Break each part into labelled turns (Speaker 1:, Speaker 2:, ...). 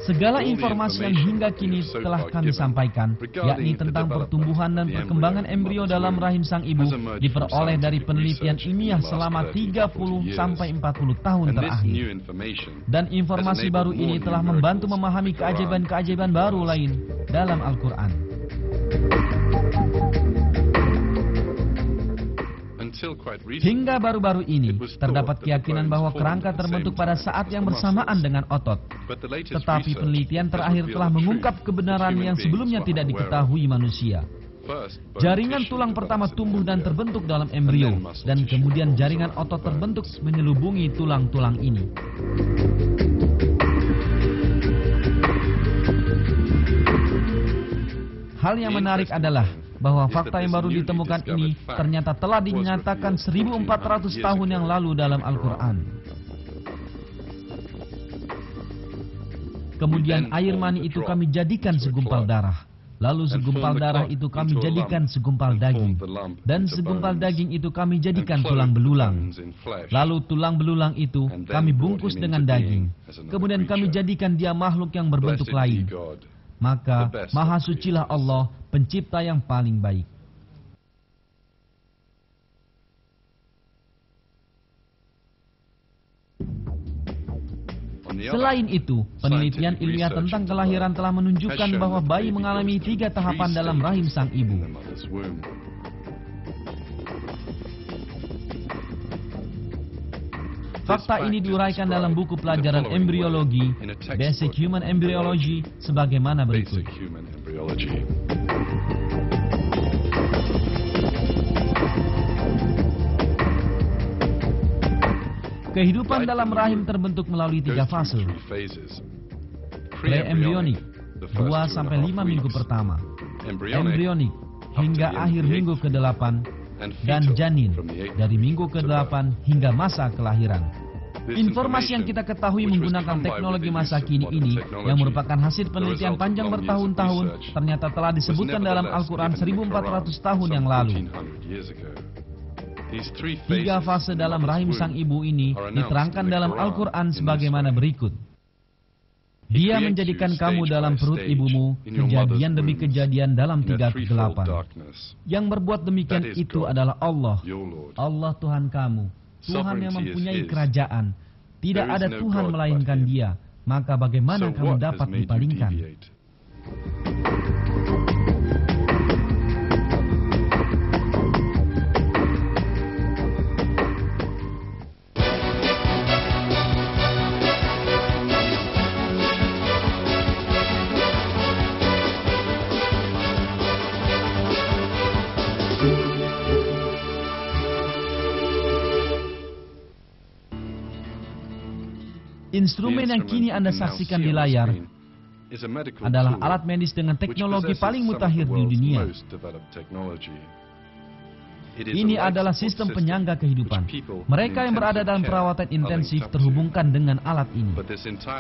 Speaker 1: Segala informasi yang hingga kini telah kami sampaikan, yakni tentang pertumbuhan dan perkembangan embrio dalam rahim sang ibu, diperoleh dari penelitian ilmiah selama 30 sampai 40 tahun terakhir. Dan informasi baru ini telah membantu memahami keajaiban-keajaiban baru lain dalam Al-Quran. Hingga baru-baru ini, terdapat keyakinan bahwa kerangka terbentuk pada saat yang bersamaan dengan otot. Tetapi penelitian terakhir telah mengungkap kebenaran yang sebelumnya tidak diketahui manusia. Jaringan tulang pertama tumbuh dan terbentuk dalam embrio, dan kemudian jaringan otot terbentuk menyelubungi tulang-tulang ini. Hal yang menarik adalah bahwa fakta yang baru ditemukan ini ternyata telah dinyatakan 1400 tahun yang lalu dalam Al-Quran. Kemudian air mani itu kami jadikan segumpal darah. Lalu segumpal darah itu kami jadikan segumpal daging. Dan segumpal daging itu kami jadikan tulang belulang. Lalu tulang belulang itu kami bungkus dengan daging. Kemudian kami jadikan dia makhluk yang berbentuk lain. Maka maha sucilah Allah, pencipta yang paling baik. Selain itu, penelitian ilmiah tentang kelahiran telah menunjukkan bahwa bayi mengalami 3 tahapan dalam rahim sang ibu. Fakta ini diuraikan dalam buku pelajaran embriologi, Basic Human Embryology, sebagaimana berikut. Kehidupan dalam rahim terbentuk melalui 3 fase. Pre-embryonik, 2-5 minggu pertama. Embryonik, hingga akhir minggu ke-8. Dan janin, dari minggu ke-8 hingga masa kelahiran. Informasi yang kita ketahui menggunakan teknologi masa kini ini, yang merupakan hasil penelitian panjang bertahun-tahun, ternyata telah disebutkan dalam Al-Quran 1400 tahun yang lalu. 3 fase dalam rahim sang ibu ini diterangkan dalam Al-Quran sebagaimana berikut. Dia menjadikan kamu dalam perut ibumu, kejadian demi kejadian dalam 3 kegelapan. Yang berbuat demikian itu adalah Allah. Allah Tuhan kamu, Tuhan yang mempunyai kerajaan. Tidak ada Tuhan melainkan Dia. Maka bagaimana kamu dapat dipalingkan? Instrumen yang kini Anda saksikan di layar adalah alat medis dengan teknologi paling mutakhir di dunia. Ini adalah sistem penyangga kehidupan. Mereka yang berada dalam perawatan intensif terhubungkan dengan alat ini.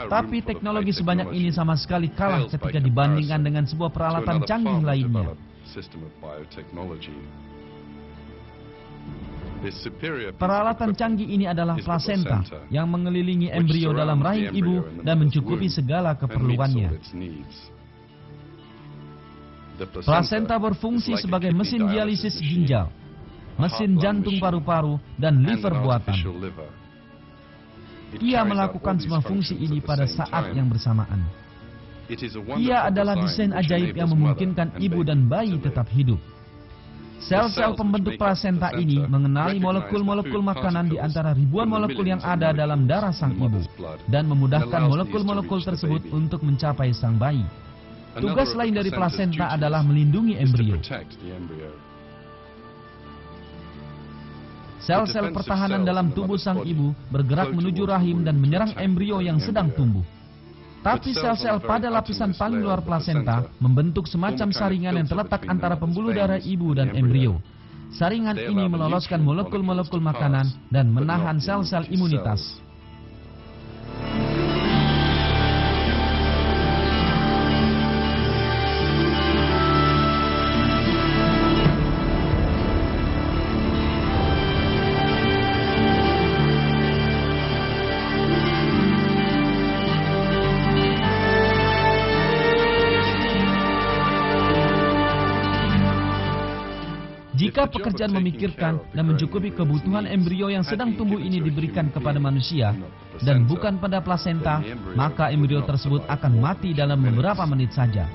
Speaker 1: Tapi teknologi sebanyak ini sama sekali kalah ketika dibandingkan dengan sebuah peralatan canggih lainnya. Peralatan canggih ini adalah plasenta yang mengelilingi embrio dalam rahim ibu dan mencukupi segala keperluannya. Plasenta berfungsi sebagai mesin dialisis ginjal, mesin jantung paru-paru, dan liver buatan. Ia melakukan semua fungsi ini pada saat yang bersamaan. Ia adalah desain ajaib yang memungkinkan ibu dan bayi tetap hidup. Sel-sel pembentuk plasenta ini mengenali molekul-molekul makanan di antara ribuan molekul yang ada dalam darah sang ibu dan memudahkan molekul-molekul tersebut untuk mencapai sang bayi. Tugas lain dari plasenta adalah melindungi embrio. Sel-sel pertahanan dalam tubuh sang ibu bergerak menuju rahim dan menyerang embrio yang sedang tumbuh. Tapi sel-sel pada lapisan paling luar plasenta membentuk semacam saringan yang terletak antara pembuluh darah ibu dan embrio. Saringan ini meloloskan molekul-molekul makanan dan menahan sel-sel imunitas. Jika pekerjaan memikirkan dan mencukupi kebutuhan embrio yang sedang tumbuh ini diberikan kepada manusia dan bukan pada plasenta, maka embrio tersebut akan mati dalam beberapa menit saja.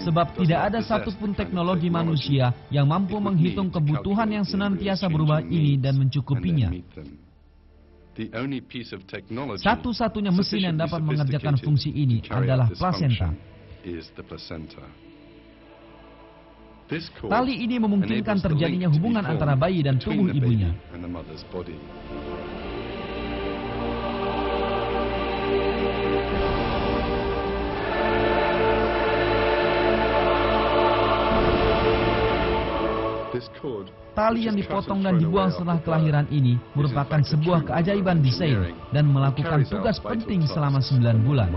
Speaker 1: Sebab tidak ada satupun teknologi manusia yang mampu menghitung kebutuhan yang senantiasa berubah ini dan mencukupinya. Satu-satunya mesin yang dapat mengerjakan fungsi ini adalah plasenta. Tali ini memungkinkan terjadinya hubungan antara bayi dan tubuh ibunya. Tali yang dipotong dan dibuang setelah kelahiran ini merupakan sebuah keajaiban desain dan melakukan tugas penting selama 9 bulan.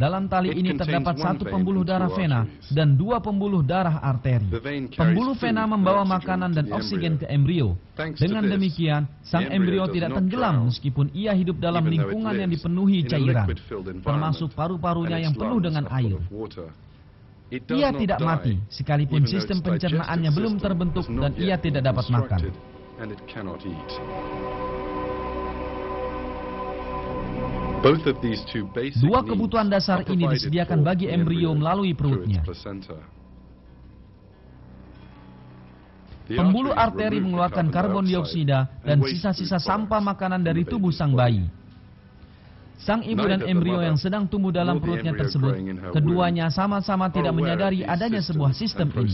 Speaker 1: Dalam tali ini terdapat satu pembuluh darah vena dan 2 pembuluh darah arteri. Pembuluh vena membawa makanan dan oksigen ke embrio. Dengan demikian, sang embrio tidak tenggelam meskipun ia hidup dalam lingkungan yang dipenuhi cairan, termasuk paru-parunya yang penuh dengan air. Ia tidak mati, sekalipun sistem pencernaannya belum terbentuk dan ia tidak dapat makan. Dua kebutuhan dasar ini disediakan bagi embrio melalui perutnya. Pembuluh arteri mengeluarkan karbon dioksida dan sisa-sisa sampah makanan dari tubuh sang bayi. Sang ibu dan embrio yang sedang tumbuh dalam perutnya tersebut, keduanya sama-sama tidak menyadari adanya sebuah sistem ini.